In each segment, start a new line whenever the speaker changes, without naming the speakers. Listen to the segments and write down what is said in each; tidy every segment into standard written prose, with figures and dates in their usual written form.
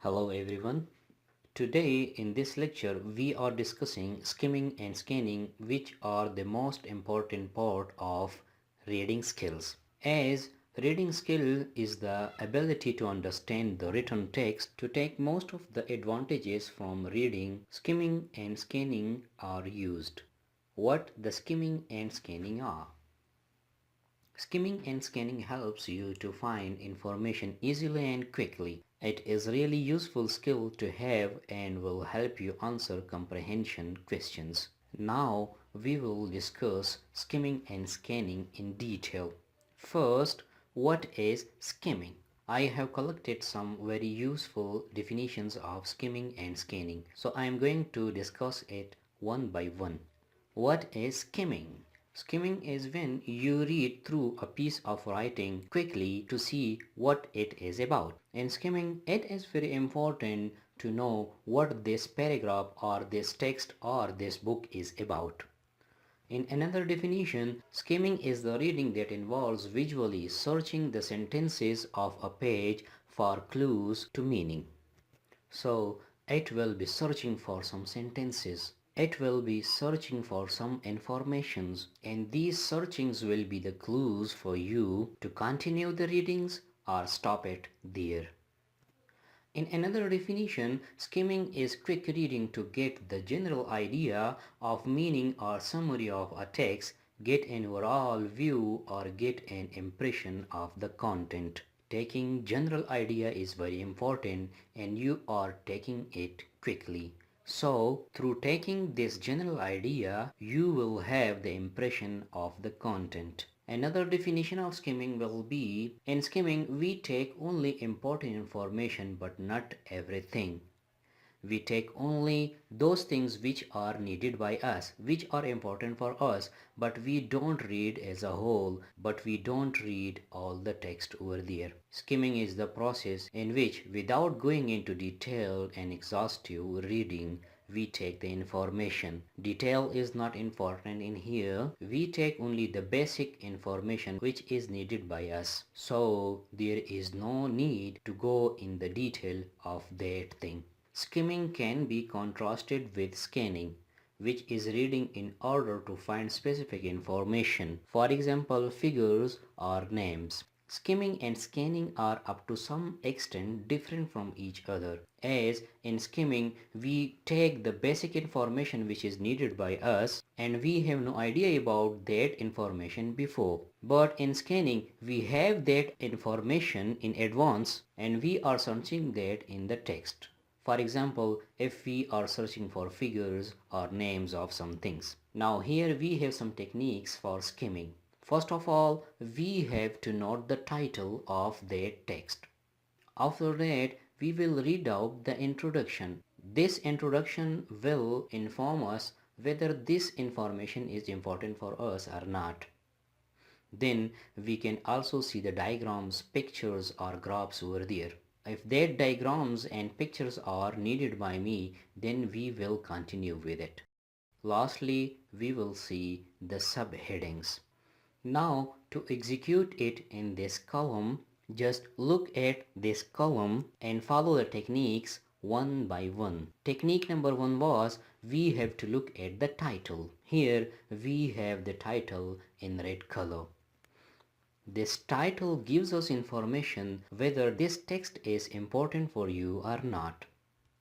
Hello everyone. Today in this lecture we are discussing skimming and scanning, which are the most important part of reading skills. As reading skill is the ability to understand the written text, to take most of the advantages from reading, skimming and scanning are used. What the skimming and scanning are? Skimming and scanning helps you to find information easily and quickly. It is really useful skill to have and will help you answer comprehension questions. Now we will discuss skimming and scanning in detail. First, what is skimming? I have collected some very useful definitions of skimming and scanning. So I am going to discuss it one by one. What is skimming? Skimming is when you read through a piece of writing quickly to see what it is about. In skimming, it is very important to know what this paragraph or this text or this book is about. In another definition, skimming is the reading that involves visually searching the sentences of a page for clues to meaning. So it will be searching for some sentences. It will be searching for some informations, and these searchings will be the clues for you to continue the readings or stop it there. In another definition, skimming is quick reading to get the general idea of meaning or summary of a text, get an overall view or get an impression of the content. Taking general idea is very important and you are taking it quickly. So, through taking this general idea, you will have the impression of the content. Another definition of skimming will be, in skimming we take only important information but not everything. We take only those things which are needed by us, which are important for us, but we don't read as a whole, but we don't read all the text over there. Skimming is the process in which, without going into detailed and exhaustive reading, we take the information. Detail is not important in here. We take only the basic information which is needed by us. So there is no need to go in the detail of that thing. Skimming can be contrasted with scanning, which is reading in order to find specific information. For example, figures or names. Skimming and scanning are up to some extent different from each other, as in skimming we take the basic information which is needed by us and we have no idea about that information before. But in scanning we have that information in advance and we are searching that in the text. For example, if we are searching for figures or names of some things. Now here we have some techniques for skimming. First of all, we have to note the title of that text. After that, we will read out the introduction. This introduction will inform us whether this information is important for us or not. Then we can also see the diagrams, pictures or graphs over there. If that diagrams and pictures are needed by me, then we will continue with it. Lastly, we will see the subheadings. Now to execute it in this column, just look at this column and follow the techniques one by one. Technique number one was we have to look at the title. Here we have the title in red color. This title gives us information whether this text is important for you or not.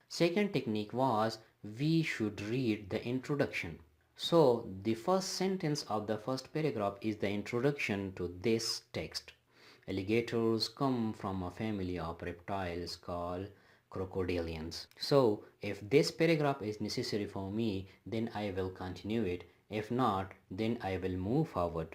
Second technique was we should read the introduction. So the first sentence of the first paragraph is the introduction to this text. Alligators come from a family of reptiles called Crocodilians. So if this paragraph is necessary for me, then I will continue it. If not, then I will move forward.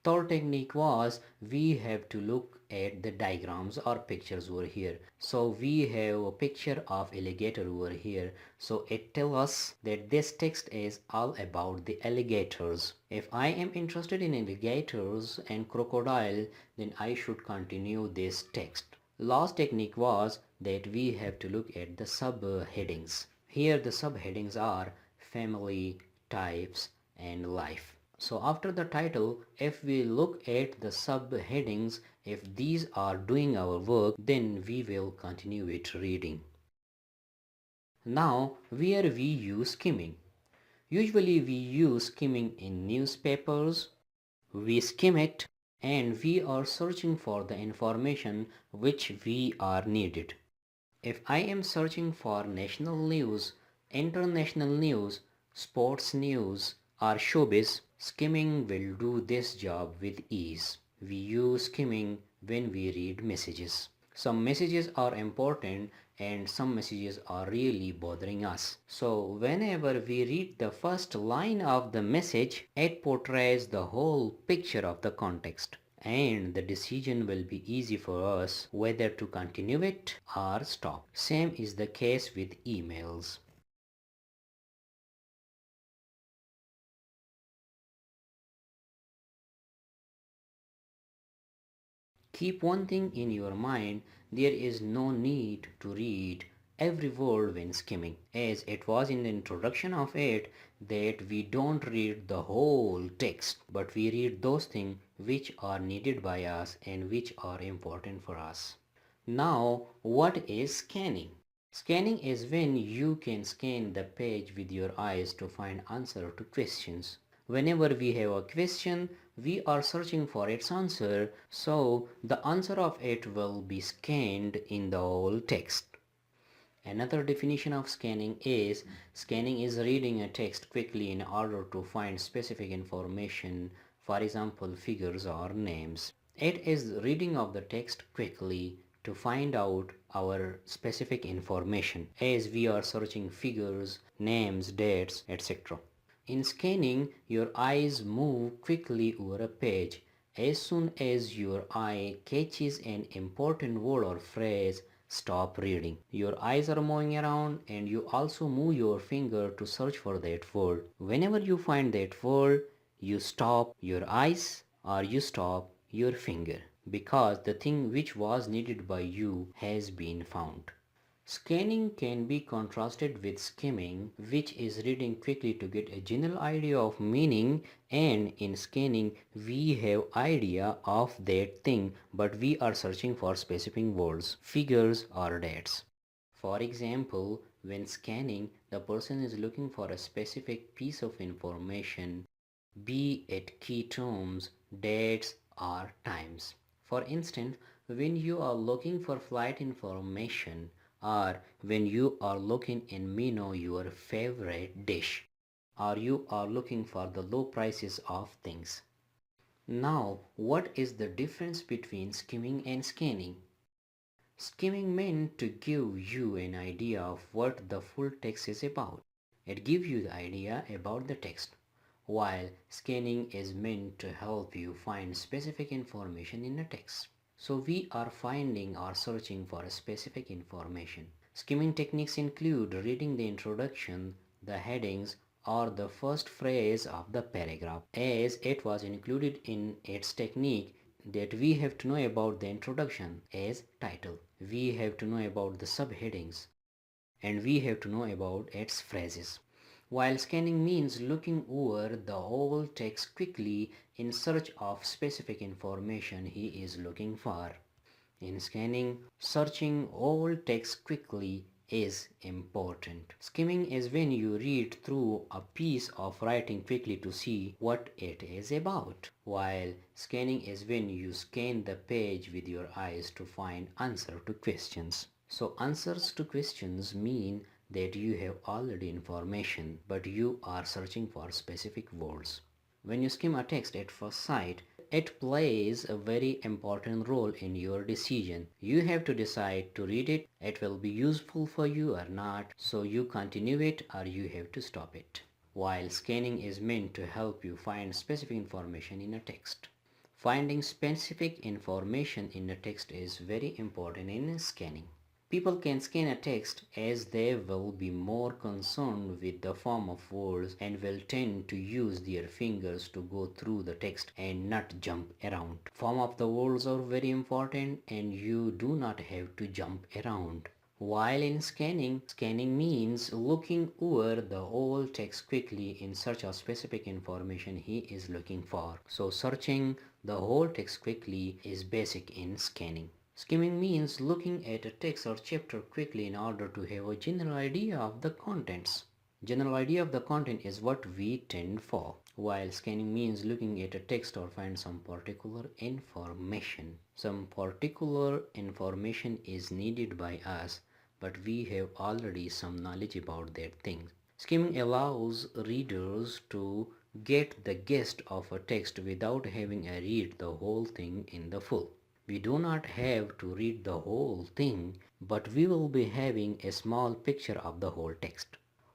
Third technique was we have to look at the diagrams or pictures over here. So we have a picture of alligator over here. So it tells us that this text is all about the alligators. If I am interested in alligators and crocodile, then I should continue this text. Last technique was that we have to look at the subheadings. Here the subheadings are family, types and life. So after the title, if we look at the subheadings, If these are doing our work, then we will continue with reading. Now, where we use skimming. Usually we use skimming in newspapers. We skim it and we are searching for the information which we are needed. If I am searching for national news, international news, sports news or showbiz, skimming will do this job with ease. We use skimming when we read messages. Some messages are important and some messages are really bothering us. So whenever we read the first line of the message, it portrays the whole picture of the context and the decision will be easy for us whether to continue it or stop. Same is the case with emails. Keep one thing in your mind, there is no need to read every word when skimming, as it was in the introduction of it that we don't read the whole text, but we read those things which are needed by us and which are important for us. Now, what is scanning? Scanning is when you can scan the page with your eyes to find answer to questions. Whenever we have a question, we are searching for its answer, so the answer of it will be scanned in the whole text. Another definition of scanning is reading a text quickly in order to find specific information, for example, figures or names. It is reading of the text quickly to find out our specific information as we are searching figures, names, dates, etc. In scanning, your eyes move quickly over a page. As soon as your eye catches an important word or phrase, stop reading. Your eyes are moving around and you also move your finger to search for that word. Whenever you find that word, you stop your eyes or you stop your finger because the thing which was needed by you has been found. Scanning can be contrasted with skimming, which is reading quickly to get a general idea of meaning, and in scanning we have idea of that thing but we are searching for specific words, figures or dates. For example, when scanning, the person is looking for a specific piece of information, be it key terms, dates or times. For instance, when you are looking for flight information or when you are looking in menu your favorite dish or you are looking for the low prices of things. Now, what is the difference between skimming and scanning? Skimming meant to give you an idea of what the full text is about. It gives you the idea about the text, while scanning is meant to help you find specific information in the text. So we are finding or searching for a specific information. Skimming techniques include reading the introduction, the headings, or the first phrase of the paragraph, as it was included in its technique that we have to know about the introduction as title. We have to know about the subheadings and we have to know about its phrases. While scanning means looking over the whole text quickly in search of specific information he is looking for. In scanning, searching all text quickly is important. Skimming is when you read through a piece of writing quickly to see what it is about, while scanning is when you scan the page with your eyes to find answer to questions. So answers to questions mean that you have already information but you are searching for specific words. When you skim a text at first sight, it plays a very important role in your decision. You have to decide to read it, it will be useful for you or not, so you continue it or you have to stop it. While scanning is meant to help you find specific information in a text. Finding specific information in a text is very important in scanning. People can scan a text as they will be more concerned with the form of words and will tend to use their fingers to go through the text and not jump around. Form of the words are very important and you do not have to jump around. While in scanning means looking over the whole text quickly in search of specific information he is looking for. So searching, the whole text quickly is basic in scanning. Skimming means looking at a text or chapter quickly in order to have a general idea of the contents. General idea of the content is what we tend for, while scanning means looking at a text or find some particular information. Some particular information is needed by us, but we have already some knowledge about that thing. Skimming allows readers to get the gist of a text without having to read the whole thing in the full. We do not have to read the whole thing, but we will be having a small picture of the whole text.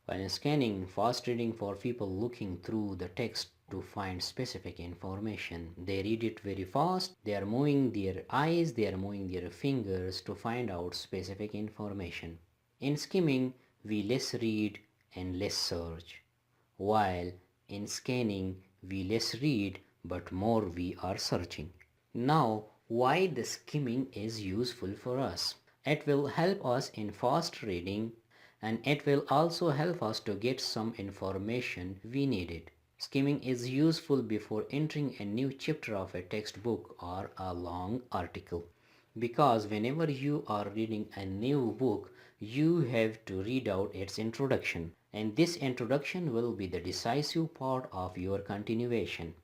While scanning, fast reading for people looking through the text to find specific information. They read it very fast, they are moving their eyes, they are moving their fingers to find out specific information. In skimming, we less read and less search, while in scanning, we less read but more we are searching. Now, why the skimming is useful for us? It will help us in fast reading, and it will also help us to get some information we needed. Skimming is useful before entering a new chapter of a textbook or a long article, because whenever you are reading a new book, you have to read out its introduction, and this introduction will be the decisive part of your continuation.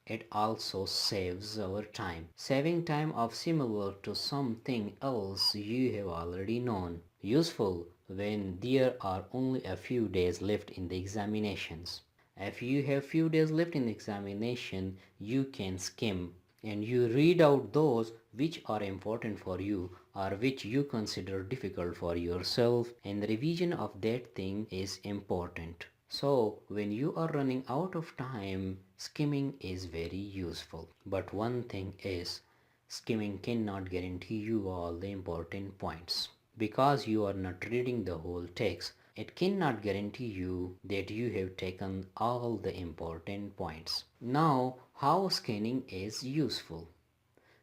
It also saves our time. Saving time of similar to something else you have already known. Useful when there are only a few days left in the examinations. If you have few days left in the examination, you can skim and you read out those which are important for you or which you consider difficult for yourself, and the revision of that thing is important. So when you are running out of time, skimming is very useful. But one thing is, skimming cannot guarantee you all the important points. Because you are not reading the whole text, it cannot guarantee you that you have taken all the important points. Now, how scanning is useful?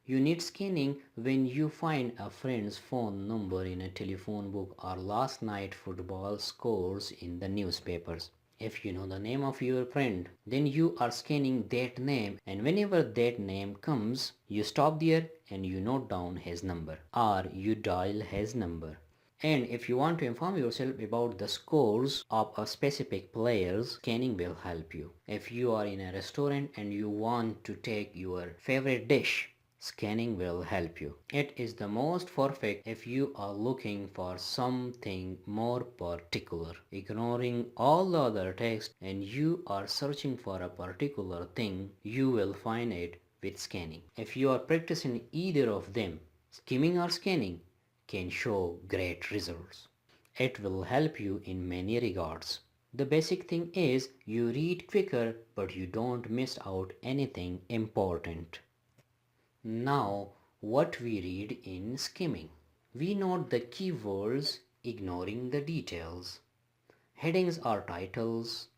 You need scanning when you find a friend's phone number in a telephone book or last night football scores in the newspapers. If you know the name of your friend, then you are scanning that name, and whenever that name comes, you stop there and you note down his number or you dial his number. And if you want to inform yourself about the scores of a specific players, scanning will help you. If you are in a restaurant and you want to take your favorite dish, scanning will help you. It is the most perfect if you are looking for something more particular, ignoring all the other text, and you are searching for a particular thing, you will find it with scanning. If you are practicing either of them, skimming or scanning, can show great results. It will help you in many regards. The basic thing is you read quicker but you don't miss out anything important. Now, what we read in skimming. We note the keywords, ignoring the details. Headings or titles,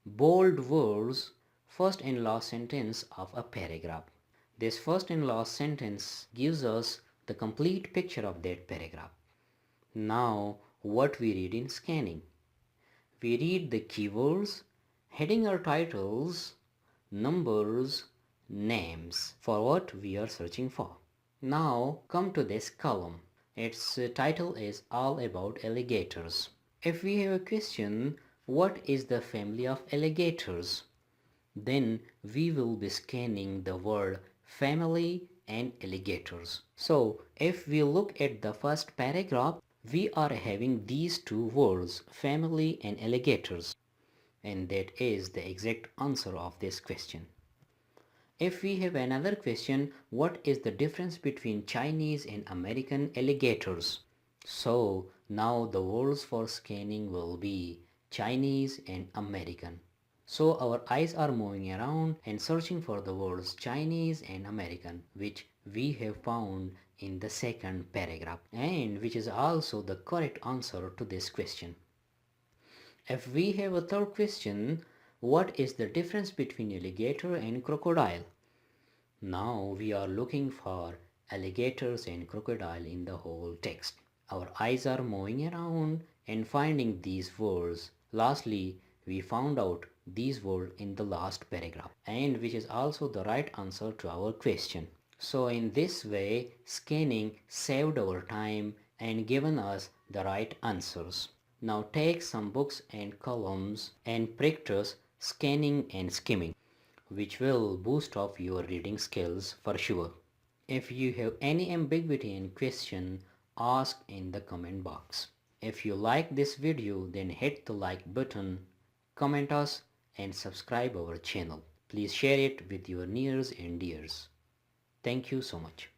bold words, first and last sentence of a paragraph. This first and last sentence gives us the complete picture of that paragraph. Now, what we read in scanning. We read the keywords, heading or titles, numbers, names for what we are searching for. Now come to this column. Its title is all about alligators. If we have a question, what is the family of alligators? Then we will be scanning the word family and alligators. So if we look at the first paragraph, we are having these two words, family and alligators, and that is the exact answer of this question. If we have another question, what is the difference between Chinese and American alligators? So now the words for scanning will be Chinese and American. So our eyes are moving around and searching for the words Chinese and American, which we have found in the second paragraph, and which is also the correct answer to this question. If we have a third question, what is the difference between alligator and crocodile? Now we are looking for alligators and crocodile in the whole text. Our eyes are moving around and finding these words. Lastly, we found out these words in the last paragraph, and which is also the right answer to our question. So in this way, scanning saved our time and given us the right answers. Now take some books and columns and practice scanning and skimming, which will boost up your reading skills for sure. If you have any ambiguity and question, ask in the comment box. If you like this video, then hit the like button, comment us and subscribe our channel. Please share it with your nears and dears. Thank you so much.